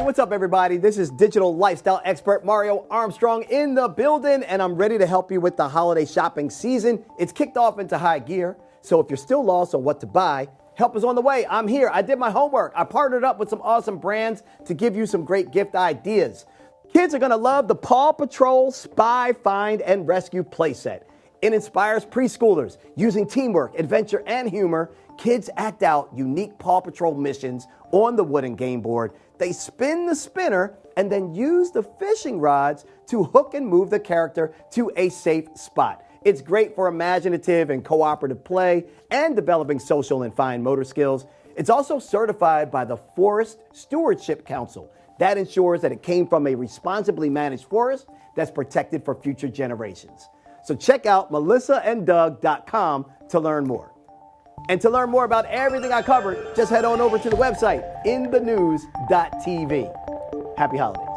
what's up, everybody? This is digital lifestyle expert Mario Armstrong in the building, and I'm ready to help you with the holiday shopping season. It's kicked off into high gear, so if you're still lost on what to buy, help is on the way. I'm here. I did my homework. I partnered up with some awesome brands to give you some great gift ideas. Kids are going to love the PAW Patrol Spy, Find, and Rescue playset. It inspires preschoolers. Using teamwork, adventure, and humor, kids act out unique PAW Patrol missions on the wooden game board. They spin the spinner and then use the fishing rods to hook and move the character to a safe spot. It's great for imaginative and cooperative play and developing social and fine motor skills. It's also certified by the Forest Stewardship Council. That ensures that it came from a responsibly managed forest that's protected for future generations. So check out melissaanddoug.com to learn more. And to learn more about everything I covered, just head on over to the website, inthenews.tv. Happy holidays.